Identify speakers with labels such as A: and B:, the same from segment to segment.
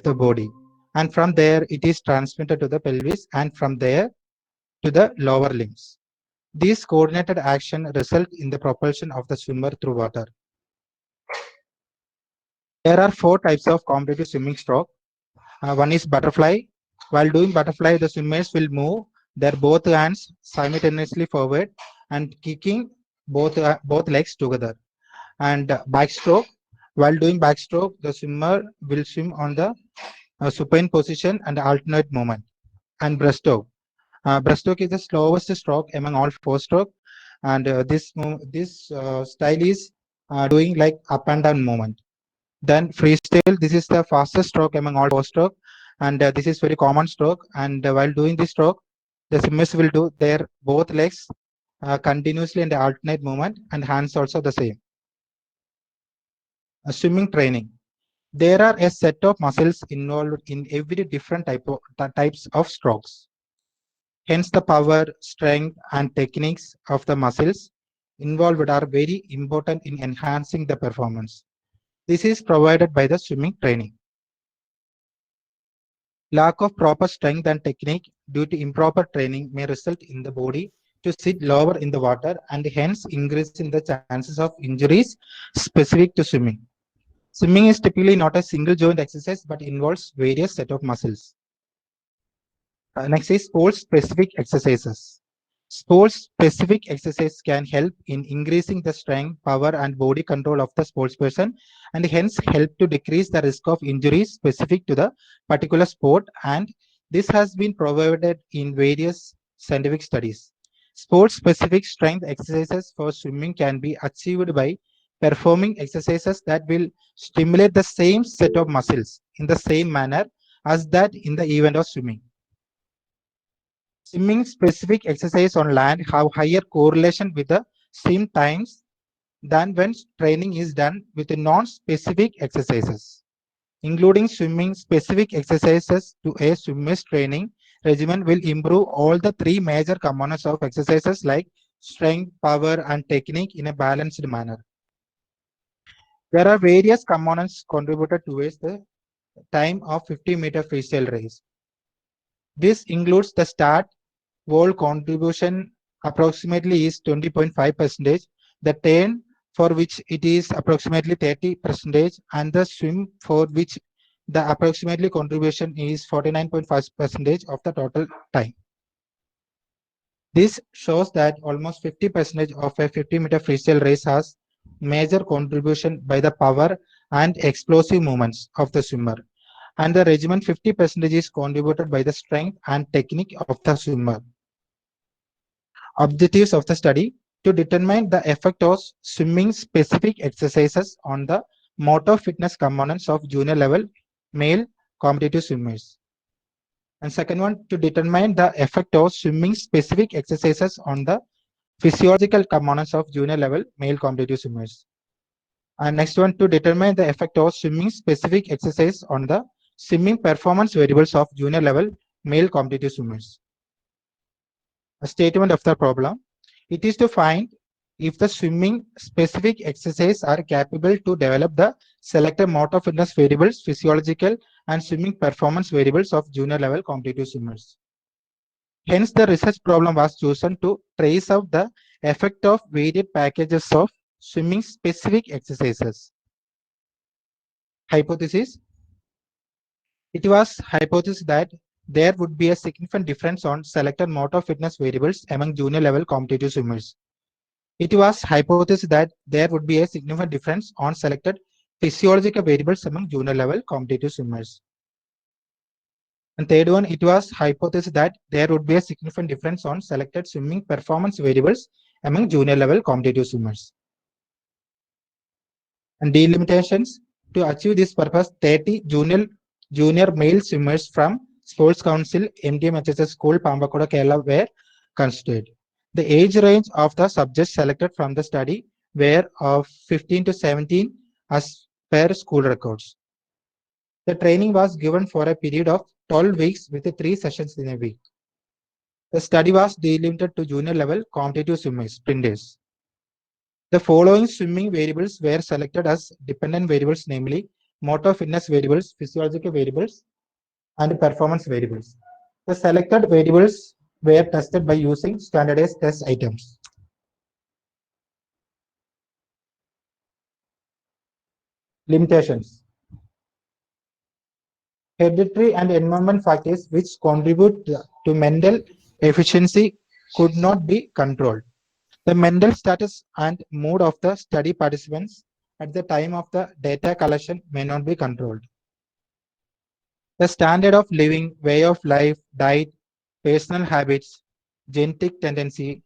A: the body, and from there it is transmitted to the pelvis, and from there to the lower limbs. These coordinated action result in the propulsion of the swimmer through water. There are four types of competitive swimming stroke. One is butterfly. While doing butterfly, the swimmers will move their both hands simultaneously forward and kicking both legs together. And backstroke. While doing backstroke, the swimmer will swim on the supine position and alternate movement. And breaststroke. Breaststroke is the slowest stroke among all four stroke, and this style is doing like up and down movement. Then freestyle, this is the fastest stroke among all four stroke, and this is very common stroke. And while doing this stroke, the swimmers will do their both legs continuously in the alternate movement, and hands also the same. Swimming training. There are a set of muscles involved in every different types of strokes. Hence, the power, strength, and techniques of the muscles involved are very important in enhancing the performance. This is provided by the swimming training. Lack of proper strength and technique due to improper training may result in the body to sit lower in the water and hence increasing the chances of injuries specific to swimming. Swimming is typically not a single joint exercise but involves various set of muscles. Next is sports specific exercises. Sports specific exercise can help in increasing the strength, power, and body control of the sportsperson and hence help to decrease the risk of injuries specific to the particular sport, and this has been provided in various scientific studies. Sports specific strength exercises for swimming can be achieved by performing exercises that will stimulate the same set of muscles in the same manner as that in the event of swimming. Swimming specific exercise on land have higher correlation with the swim times than when training is done with non-specific exercises. Including swimming specific exercises to a swimmer's training regimen will improve all the three major components of exercises like strength, power, and technique in a balanced manner. There are various components contributed towards the time of 50-meter freestyle race. This includes the start, wall contribution approximately is 20.5%, the turn for which it is approximately 30%, and the swim for which the approximately contribution is 49.5% of the total time. This shows that almost 50% of a 50-meter freestyle race has major contribution by the power and explosive movements of the swimmer, and the regimen 50% is contributed by the strength and technique of the swimmer. Objectives of the study: to determine the effect of swimming specific exercises on the motor fitness components of junior level male competitive swimmers. And second one, to determine the effect of swimming specific exercises on the physiological components of junior level male competitive swimmers. And next one, to determine the effect of swimming specific exercise on the swimming performance variables of junior level male competitive swimmers. A statement of the problem: it is to find if the swimming specific exercises are capable to develop the selected motor fitness variables, physiological and swimming performance variables of junior level competitive swimmers. Hence, the research problem was chosen to trace out the effect of varied packages of swimming specific exercises. Hypothesis: it was hypothesized that there would be a significant difference on selected motor fitness variables among junior level competitive swimmers. It was hypothesized that there would be a significant difference on selected physiological variables among junior level competitive swimmers. And third one, it was hypothesized that there would be a significant difference on selected swimming performance variables among junior level competitive swimmers. And delimitations: to achieve this purpose, 30 junior male swimmers from Sports Council MDMHS School, Pambakoda, Kerala were considered. The age range of the subjects selected from the study were of 15 to 17 as per school records. The training was given for a period of 12 weeks with 3 sessions in a week. The study was delimited to junior level competitive swimmers, sprinters. The following swimming variables were selected as dependent variables, namely motor fitness variables, physiological variables, and performance variables. The selected variables were tested by using standardized test items. Limitations. Hereditary and environment factors which contribute to mental efficiency could not be controlled. The mental status and mood of the study participants at the time of the data collection may not be controlled. The standard of living, way of life, diet, personal habits, genetic tendency,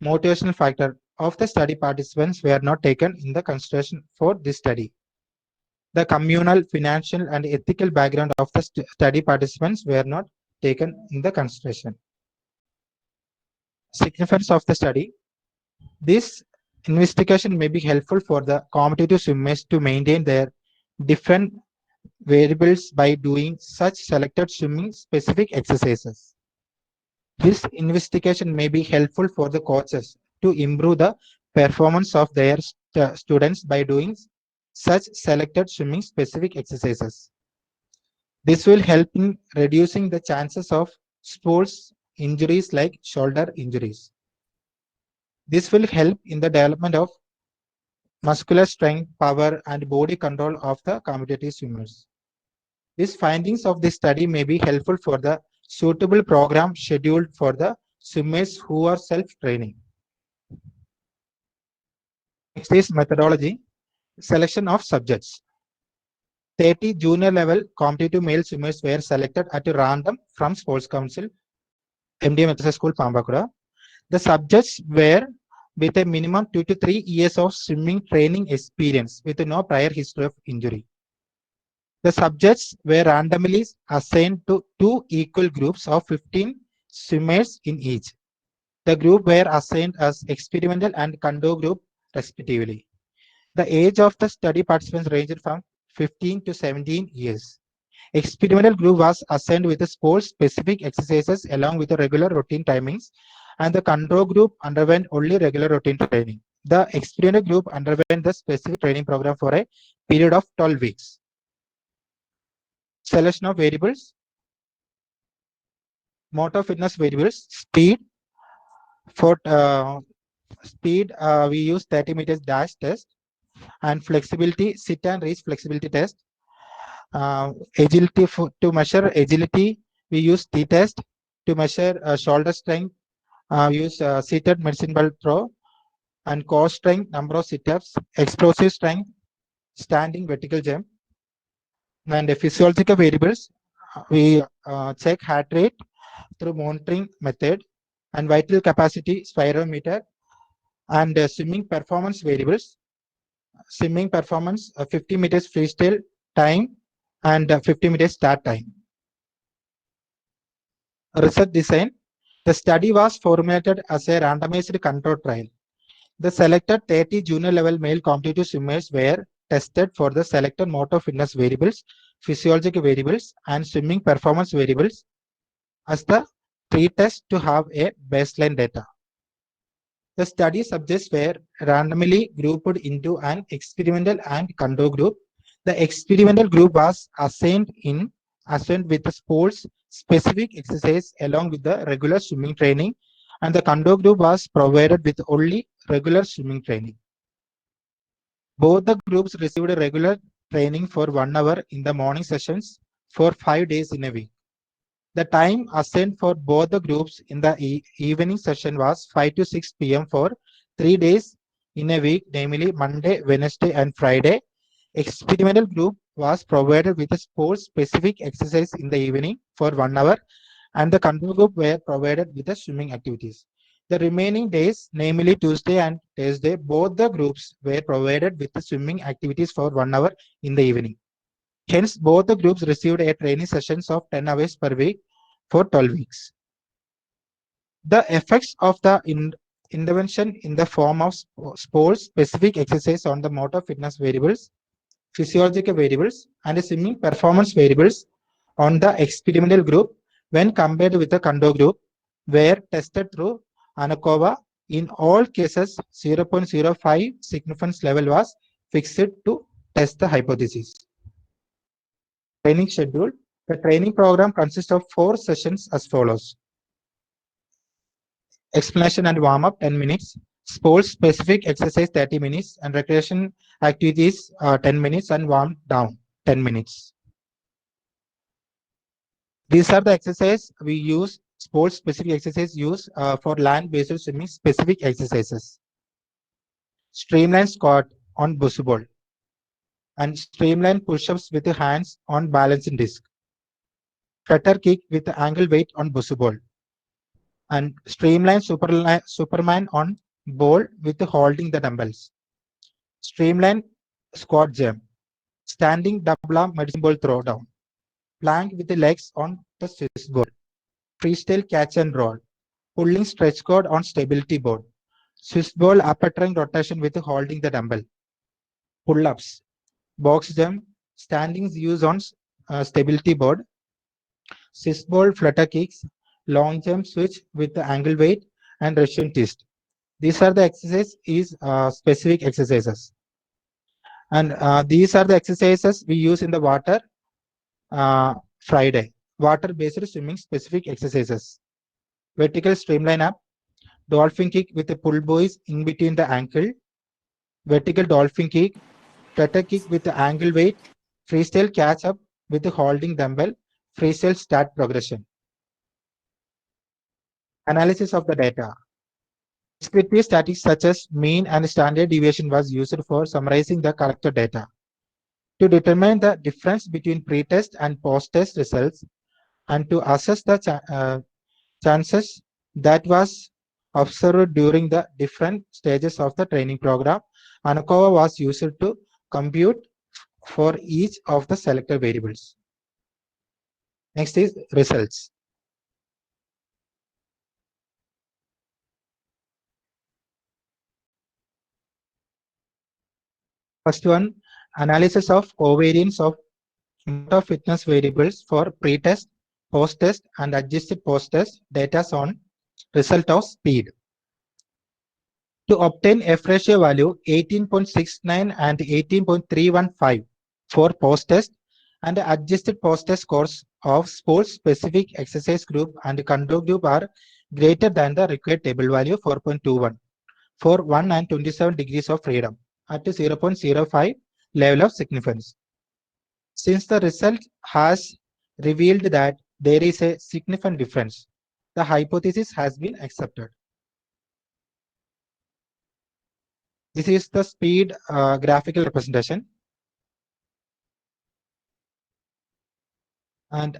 A: motivational factor of the study participants were not taken in the consideration for this study. The communal, financial, and ethical background of the study participants were not taken in the consideration. Significance of the study. This investigation may be helpful for the competitive swimmers to maintain their different variables by doing such selected swimming specific exercises. This investigation may be helpful for the coaches to improve the performance of their students by doing such selected swimming specific exercises. This will help in reducing the chances of sports injuries like shoulder injuries. This will help in the development of muscular strength, power, and body control of the competitive swimmers. These findings of this study may be helpful for the suitable program scheduled for the swimmers who are self-training. Next is methodology, selection of subjects. 30 junior level competitive male swimmers were selected at random from Sports Council, MDM School, Pambakura. The subjects were with a minimum 2 to 3 years of swimming training experience with no prior history of injury. The subjects were randomly assigned to 2 equal groups of 15 swimmers in each. The group were assigned as experimental and control group respectively. The age of the study participants ranged from 15 to 17 years. Experimental group was assigned with the sport-specific exercises along with the regular routine timings, and the control group underwent only regular routine training. The experimental group underwent the specific training program for a period of 12 weeks. Selection of variables. Motor fitness variables. Speed. For speed, we use 30 meters dash test, and flexibility, sit and reach flexibility test. Agility, to measure agility, we use T-test. To measure shoulder strength, we use seated medicine ball throw. And core strength, number of sit-ups. Explosive strength, standing vertical jump. And physiological variables, we check heart rate through monitoring method, and vital capacity spirometer, and swimming performance variables. Swimming performance, 50 meters freestyle time and 50 meters start time. Research design. The study was formulated as a randomized control trial. The selected 30 junior level male competitive swimmers were tested for the selected motor fitness variables, physiological variables, and swimming performance variables as the pre-test to have a baseline data. The study subjects were randomly grouped into an experimental and control group. The experimental group was assigned with the sports specific exercise along with the regular swimming training, and the control group was provided with only regular swimming training. Both the groups received regular training for 1 hour in the morning sessions for 5 days in a week. The time assigned for both the groups in the evening session was 5 to 6 p.m. for 3 days in a week, namely Monday, Wednesday, and Friday. Experimental group was provided with a sport-specific exercise in the evening for 1 hour, and the control group were provided with the swimming activities. The remaining days, namely Tuesday and Thursday, both the groups were provided with the swimming activities for 1 hour in the evening. Hence, both the groups received a training sessions of 10 hours per week for 12 weeks. The effects of the intervention in the form of sport-specific exercise on the motor fitness variables, physiological variables, and swimming performance variables on the experimental group when compared with the control group were tested through ANACOVA. In all cases, 0.05 significance level was fixed to test the hypothesis. Training schedule. The training program consists of 4 sessions as follows. Explanation and warm-up 10 minutes, sports specific exercise 30 minutes, and recreation activities 10 minutes, and warm down 10 minutes. These are the exercises we use, sports specific exercise used for land-based swimming specific exercises. Streamline squat on ball and streamline push-ups with the hands on balancing disc. Flutter kick with the ankle weight on ball and streamline Superman on ball with holding the dumbbells. Streamline squat jump, standing double arm medicine ball throwdown, plank with the legs on the Swiss ball, freestyle catch and roll, pulling stretch cord on stability board, Swiss ball upper trunk rotation with holding the dumbbell, pull-ups, box jump, standings used on stability board, Swiss ball flutter kicks, long jump switch with the ankle weight, and Russian twist. These are the exercises is specific exercises. And these are the exercises we use in the water Friday. Water-based swimming specific exercises. Vertical streamline up, dolphin kick with the pull buoys in between the ankle, vertical dolphin kick, flutter kick with the ankle weight, freestyle catch up with the holding dumbbell, freestyle start progression. Analysis of the data. Descriptive statistics such as mean and standard deviation was used for summarizing the collected data. To determine the difference between pre-test and post-test results and to assess the chances that was observed during the different stages of the training program, ANOVA was used to compute for each of the selected variables. Next is results. First one, analysis of covariance of motor fitness variables for pre-test, post-test, and adjusted post-test data on result of speed. To obtain F ratio value 18.69 and 18.315 for post-test and adjusted post-test scores of sports-specific exercise group and control group are greater than the required table value 4.21 for 1 and 27 degrees of freedom at 0.05 level of significance. Since the result has revealed that there is a significant difference, the hypothesis has been accepted. This is the speed graphical representation. And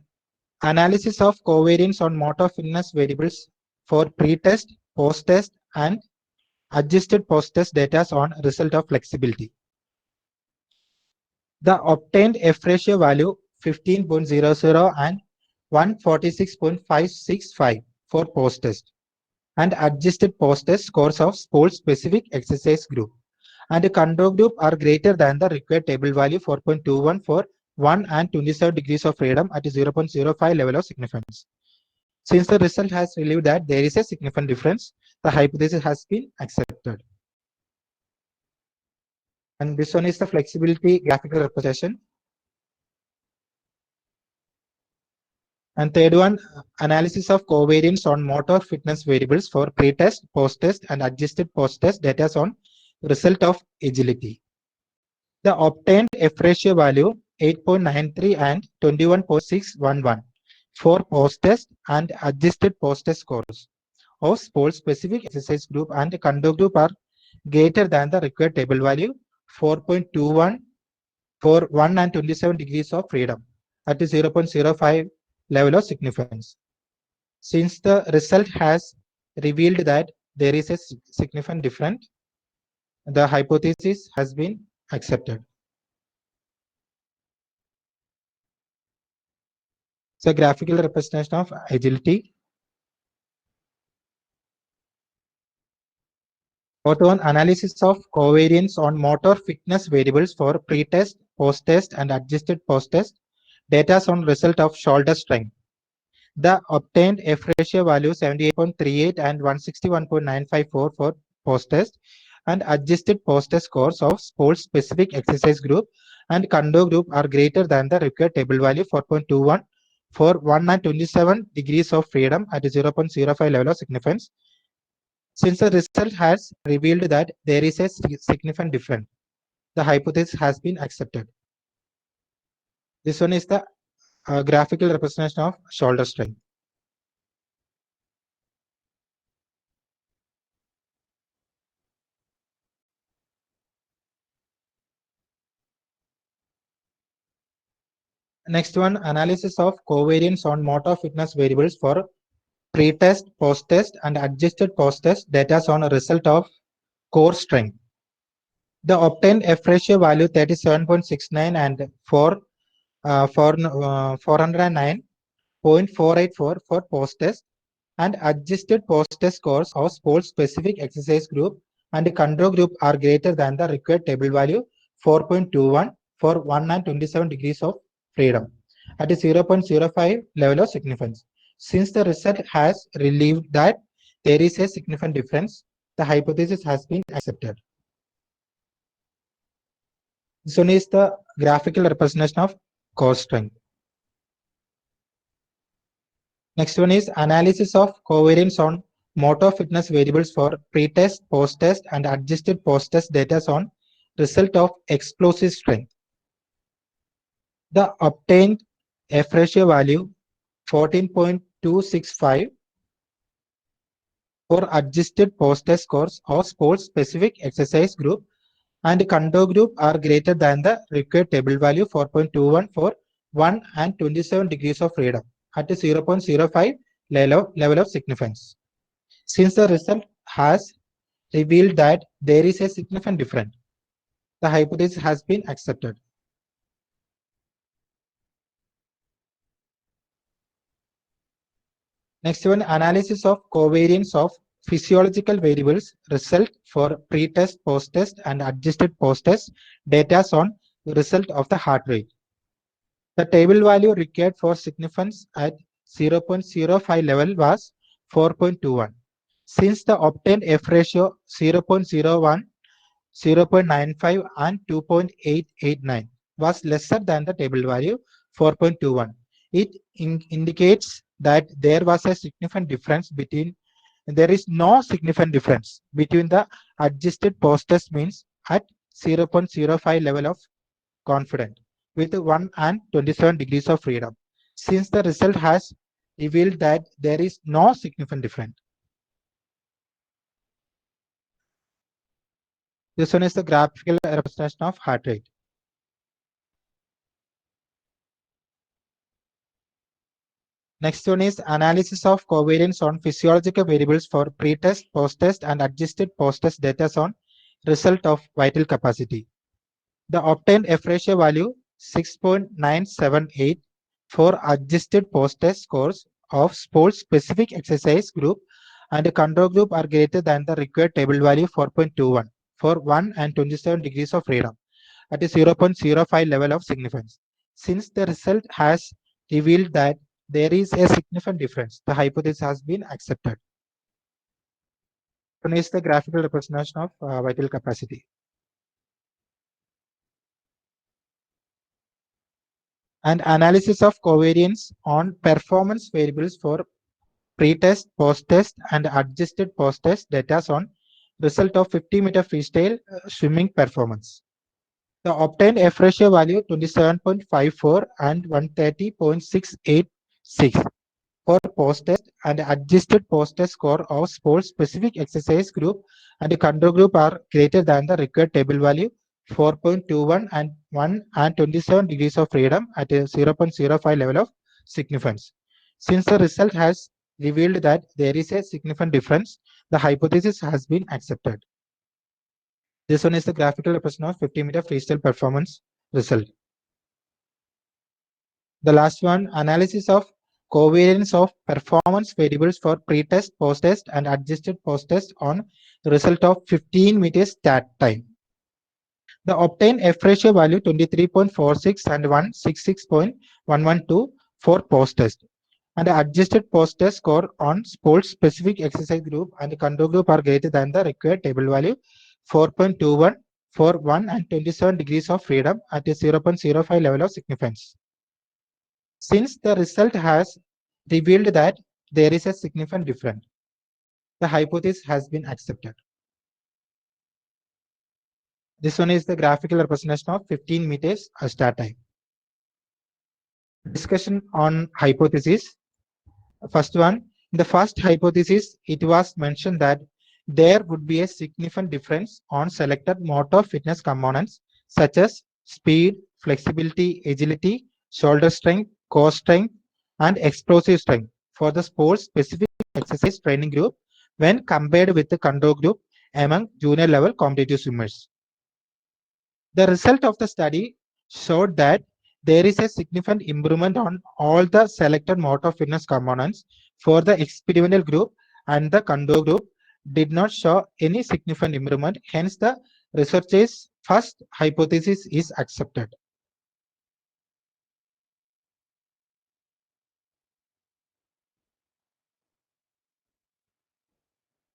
A: analysis of covariance on motor fitness variables for pre-test, post-test, and adjusted post-test data on result of flexibility. The obtained F ratio value 15.00 and 146.565 for post-test and adjusted post-test scores of sports-specific exercise group and the control group are greater than the required table value 4.21 for 1 and 27 degrees of freedom at 0.05 level of significance. Since the result has revealed that there is a significant difference, the hypothesis has been accepted. And this one is the flexibility graphical representation. And third one, analysis of covariance on motor fitness variables for pre-test, post-test, and adjusted post-test data on result of agility. The obtained F ratio value 8.93 and 21.611 for post-test and adjusted post-test scores of sports-specific exercise group and control group are greater than the required table value 4.21 for 1 and 27 degrees of freedom at 0.05 level of significance. Since the result has revealed that there is a significant difference, the hypothesis has been accepted. So graphical representation of agility. Fourth one, analysis of covariance on motor fitness variables for pre-test, post-test, and adjusted post-test data on result of shoulder strength. The obtained F ratio value 78.38 and 161.954 for post-test and adjusted post-test scores of sports-specific exercise group and control group are greater than the required table value 4.21 for 1 and 27 degrees of freedom at 0.05 level of significance. Since the result has revealed that there is a significant difference, the hypothesis has been accepted. This one is the graphical representation of shoulder strain. Next one, analysis of covariance on motor fitness variables for pre-test, post-test, and adjusted post-test data on a result of core strength. The obtained F ratio value 37.69 and 409.484 for post-test and adjusted post-test scores of sport-specific exercise group and control group are greater than the required table value 4.21 for 1 and 27 degrees of freedom at a 0.05 level of significance. Since the result has revealed that there is a significant difference, the hypothesis has been accepted. This one is the graphical representation of core strength. Next one is analysis of covariance on motor fitness variables for pre-test, post-test, and adjusted post-test data on result of explosive strength. The obtained F ratio value 14.265 for adjusted post-test scores of sports-specific exercise group and control group are greater than the required table value 4.21 for 1 and 27 degrees of freedom at a 0.05 level of significance. Since the result has revealed that there is a significant difference, the hypothesis has been accepted. Next one, analysis of covariance of physiological variables result for pre-test, post-test, and adjusted post-test data on result of the heart rate. The table value required for significance at 0.05 level was 4.21. Since the obtained F ratio 0.01, 0.95, and 2.889 was lesser than the table value 4.21, it indicates that there was a significant difference between there is no significant difference between the adjusted post-test means at 0.05 level of confidence with 1 and 27 degrees of freedom, since the result has revealed that there is no significant difference. This one is the graphical representation of heart rate. Next one is analysis of covariance on physiological variables for pre-test, post-test, and adjusted post-test data on result of vital capacity. The obtained F ratio value 6.978 for adjusted post-test scores of sports-specific exercise group and the control group are greater than the required table value 4.21 for 1 and 27 degrees of freedom at a 0.05 level of significance. Since the result has revealed that there is a significant difference, the hypothesis has been accepted. One is the graphical representation of vital capacity. And analysis of covariance on performance variables for pre-test, post-test, and adjusted post-test data on result of 50-meter freestyle swimming performance. The obtained F ratio value 27.54 and 130.686 for post-test and adjusted post-test score of sports-specific exercise group and the control group are greater than the required table value 4.21 and 1 and 27 degrees of freedom at a 0.05 level of significance. Since the result has revealed that there is a significant difference, the hypothesis has been accepted. This one is the graphical representation of 50-meter freestyle performance result. The last one, analysis of covariance of performance variables for pre-test, post-test, and adjusted post-test on result of 15 meters stat time. The obtained F ratio value 23.46 and 166.112 for post-test. And the adjusted post-test score on sports-specific exercise group and the control group are greater than the required table value 4.21 for 1 and 27 degrees of freedom at a 0.05 level of significance. Since the result has revealed that there is a significant difference, the hypothesis has been accepted. This one is the graphical representation of 15 meters start time. Discussion on hypothesis. First one, in the first hypothesis, it was mentioned that there would be a significant difference on selected motor fitness components such as speed, flexibility, agility, shoulder strength, core strength, and explosive strength for the sports specific exercise training group when compared with the control group among junior level competitive swimmers. The result of the study showed that there is a significant improvement on all the selected motor fitness components for the experimental group, and the control group did not show any significant improvement. Hence, the researcher's first hypothesis is accepted.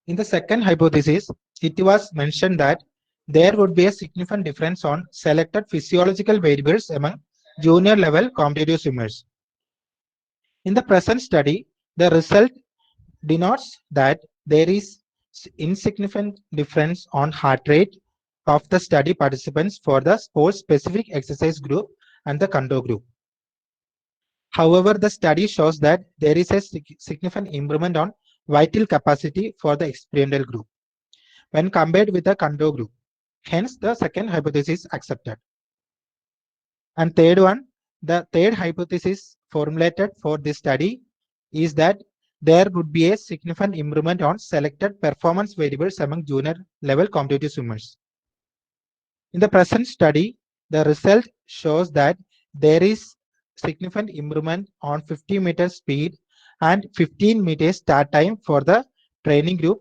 A: In the second hypothesis, it was mentioned that there would be a significant difference on selected physiological variables among junior level competitive swimmers. In the present study, the result denotes that there is insignificant difference on heart rate of the study participants for the sport-specific exercise group and the control group. However, the study shows that there is a significant improvement on vital capacity for the experimental group when compared with the control group. Hence, the second hypothesis accepted. And third one, the third hypothesis formulated for this study is that there would be a significant improvement on selected performance variables among junior level competitive swimmers. In the present study, the result shows that there is significant improvement on 50 meter speed and 15 meters start time for the training group,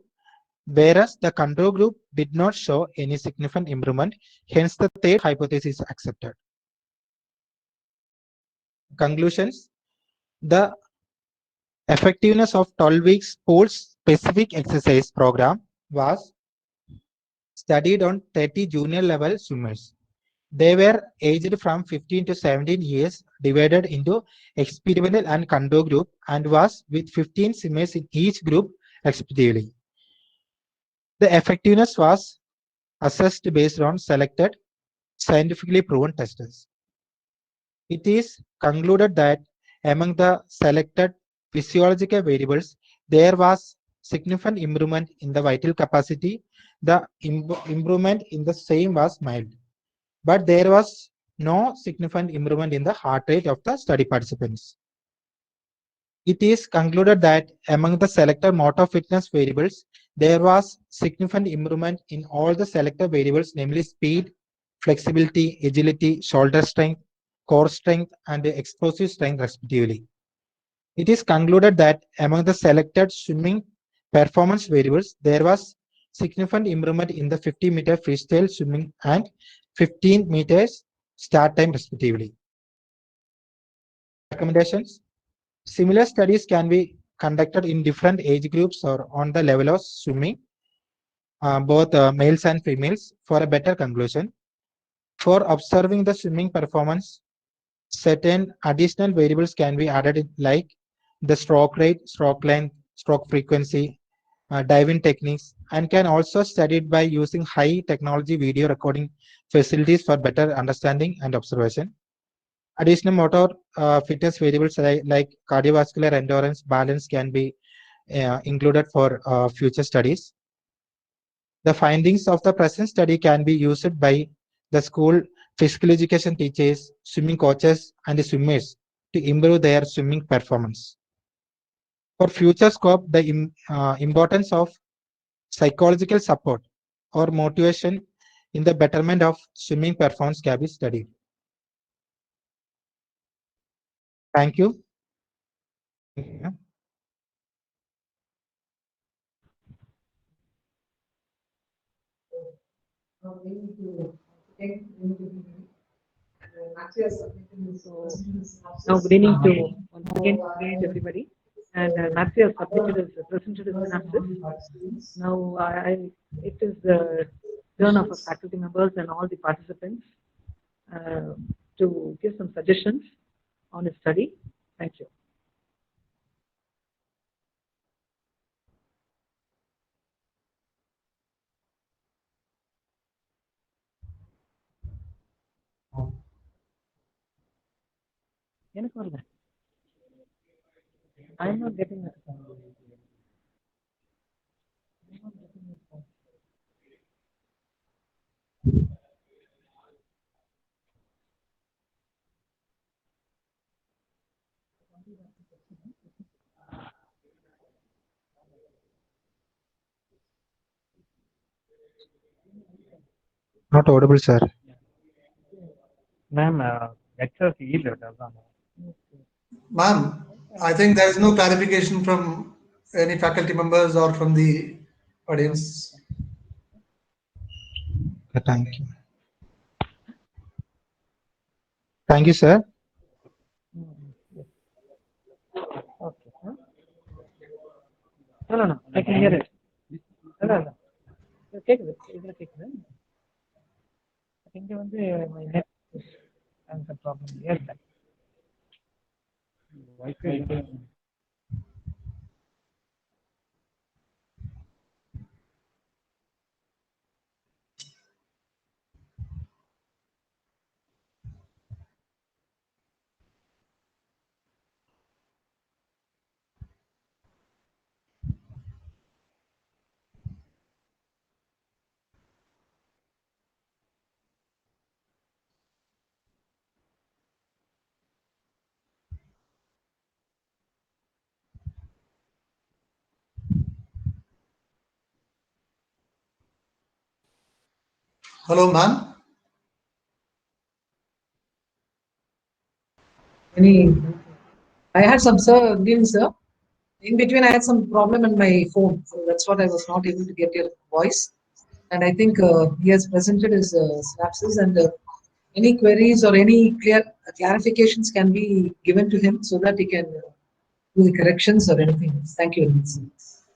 A: whereas the control group did not show any significant improvement. Hence, the third hypothesis is accepted. Conclusions. The effectiveness of 12 weeks sports specific exercise program was studied on 30 junior level swimmers. They were aged from 15 to 17 years, divided into experimental and control group, and was with 15 swimmers in each group respectively. The effectiveness was assessed based on selected scientifically proven tests. It is concluded that among the selected physiological variables, there was significant improvement in the vital capacity. The improvement in the same was mild, but there was no significant improvement in the heart rate of the study participants. It is concluded that among the selected motor fitness variables, there was significant improvement in all the selected variables, namely speed, flexibility, agility, shoulder strength, core strength, and explosive strength respectively. It is concluded that among the selected swimming performance variables, there was significant improvement in the 50-meter freestyle swimming and 15 meters start time respectively. Recommendations. Similar studies can be conducted in different age groups or on the level of swimming, both males and females, for a better conclusion. For observing the swimming performance, certain additional variables can be added, like the stroke rate, stroke length, stroke frequency, diving techniques, and can also studied by using high technology video recording facilities for better understanding and observation. Additional motor fitness variables like cardiovascular endurance, balance can be included for future studies. The findings of the present study can be used by the school physical education teachers, swimming coaches, and the swimmers to improve their swimming performance. For future scope, the importance of psychological support or motivation in the betterment of swimming performance can be studied. Thank you.
B: Now, good evening to once again, good evening to everybody. And Matthew has submitted his presented his synopsis. Now, it is turn of our faculty members and all the participants to give some suggestions on his study. Thank you. I'm not getting it.
A: Not audible, sir.
C: Ma'am, lecture fee
D: Ma'am, I think there is no clarification from any faculty members or from the audience.
A: Thank you. Thank you, sir.
B: Okay. No. I can hear it. No. கேக்குது இதுல கேக்குது இங்க வந்து my net has a problem. Yes, sir.
D: Hello, ma'am.
E: I had some sir. In between, I had some problem in my phone, so that's what I was not able to get your voice. And I think he has presented his synapses, and any queries or any clarifications can be given to him so that he can do the corrections or anything else. Thank you.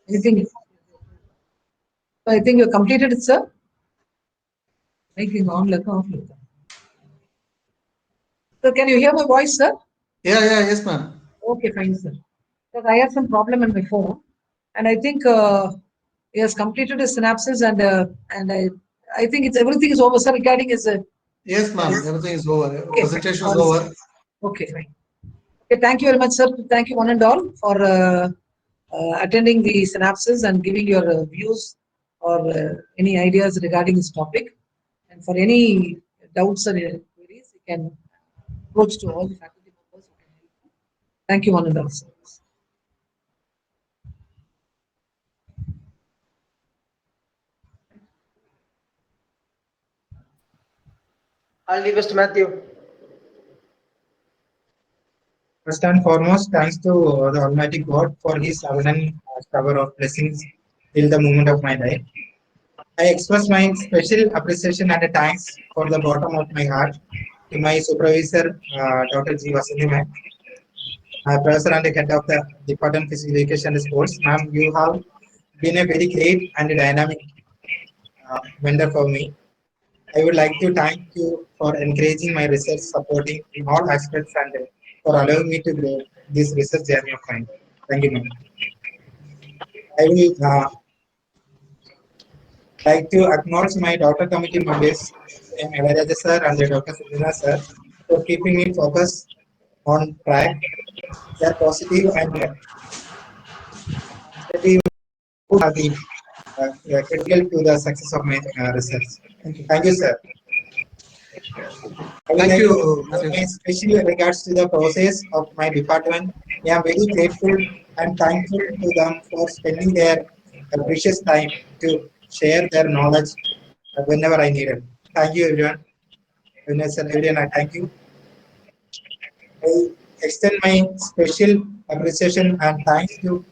E: Anything? I think you completed it, sir. Making on like off. So can you hear my voice, sir?
D: Yes, ma'am.
E: Okay, fine, sir. Because I had some problem in my phone, and I think he has completed his synapses, and I think it's everything is over, sir. Regarding his.
D: Yes, ma'am. Everything is over.
E: Okay,
D: Presentation is
E: fine.
D: over.
E: Okay, fine. Okay, thank you very much, sir. Thank you one and all for attending the synapses and giving your views or any ideas regarding this topic. And for any doubts or queries, you can approach to all the faculty members who can help you. Thank you one and all, sir.
F: All the best, Matthew.
A: First and foremost, thanks to the Almighty God for His abundant shower of blessings till the moment of my life. I express my special appreciation and thanks for the bottom of my heart to my supervisor, Dr. G. Vasanthi ma'am, professor and head of the Department of Physical Education and Sports. Ma'am, you have been a very great and dynamic mentor for me. I would like to thank you for encouraging my research, supporting in all aspects, and for allowing me to grow this research journey of mine. Thank you, ma'am. I will like to acknowledge my doctor committee members, Evaraja sir and Dr. Sudhina sir, for keeping me focused on track. They are positive and would have been critical to the success of my research. Thank you, sir.
D: Thank you, Matthew.
A: Especially in regards to the process of my department, I am very grateful and thankful to them for spending their precious time to share their knowledge whenever I need it. Thank you, everyone. Everyone, I thank you. I extend my special appreciation and thanks to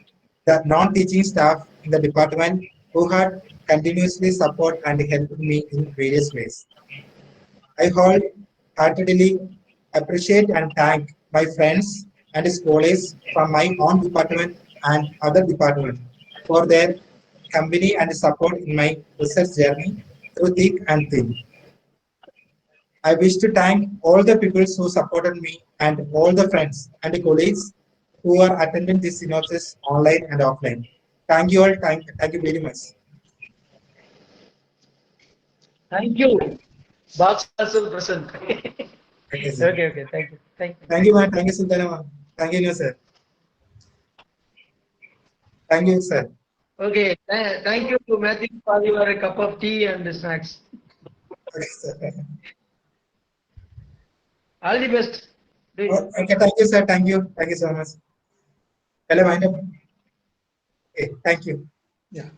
A: the non-teaching staff in the department who had continuously support and helped me in various ways. I wholeheartedly appreciate and thank my friends and colleagues from my own department and other departments for their company and support in my research journey. through thick and thin. I wish to thank all the people who supported me and all the friends and colleagues who are attending this synopsis online and offline. Thank you all. Thank you very much.
F: Thank you. Box also present.
A: Thank you, sir.
F: Okay. Thank you.
A: Thank you, ma'am. Thank you, Sultana, ma'am. Thank you, sir. Thank you, sir.
F: Okay. Thank you to Matthew for your cup of tea and snacks.
A: Okay, sir.
F: All the best.
A: Okay, thank you, sir. Thank you. Thank you so much. Hello, mind up. Okay, thank you.
D: Yeah.